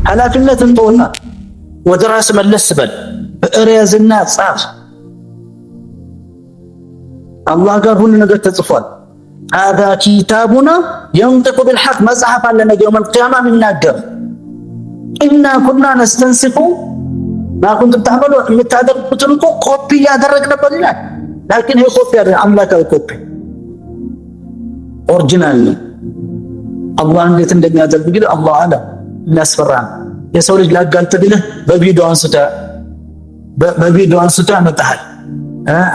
ኃላፊነትን ተውና ወደ ራስ መለስ በል። ብዕር ያዝና ጻፍ። አላህ ጋር ሁሉ ነገር ተጽፏል። هذا كتابنا ينطق بالحق መጽሐፍ አለ ነገ የውመል ቂያማ የሚናገር إنا كنا نستنسخ ما كنتم تعملون የምታደርጉትን እኮ ኮፒ ያደረግነበር ይላል። ላኪን ይሄ ኮፒ አይደለም፣ አምላካዊ ኮፒ ኦሪጂናል ነው። አላህ እንዴት እንደሚያደርግ ግን አላህ አለ። የሚያስፈራ የሰው ልጅ ላጋልጥ ቢልህ በቪዲዮ አንስቶ ያመጣሃል።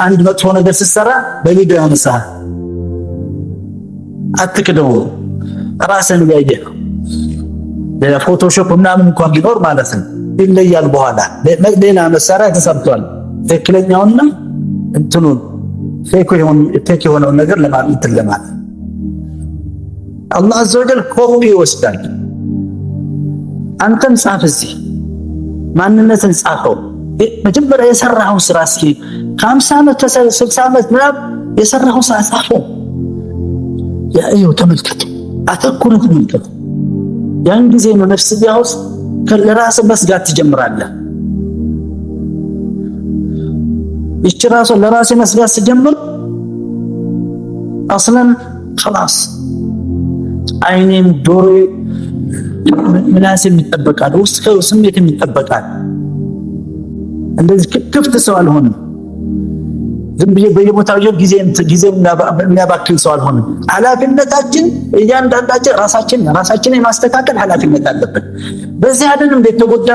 አንድ መጥፎ ነገር ስትሰራ በቪዲዮ ያነሳሃል። አትክደው፣ ራስን ያየህ ለፎቶሾፕ ምናምን እንኳን ቢኖር ማለት ነው ይለያል። በኋላ ሌላ መሳሪያ ተሰርቷል። ትክክለኛውና እንትኑን ፌክ የሆነውን ነገር ለማለት አላህ አዘ ወጀል ኮፒ ይወስዳል። አንተም ጻፍ፣ እዚህ ማንነትን ጻፈው። መጀመሪያ የሰራኸው ስራ እስኪ ከ50 ዓመት 60 ዓመት ምናምን የሰራኸው ስራ ጻፈው። ያየው ተመልከት፣ አተኩረህ ተመልከት። ያን ጊዜ ነው ነፍስህ ውስጥ ለራስህ መስጋት ትጀምራለህ። ይቺ ራሱ ለራስህ መስጋት ትጀምር አስለን خلاص አይኔም ጆሮ ምላስም ይጠበቃል፣ ውስጥ ስሜትም ይጠበቃል። እንደዚህ ክፍት ሰው አልሆንም። ዝም ብዬ በየቦታው ጊዜ የሚያባክን ሰው አልሆንም። ኃላፊነታችን እያንዳንዳችን ራሳችን የማስተካከል ኃላፊነት አለብን። በዚህ አይደለም እንዴት ተጎዳ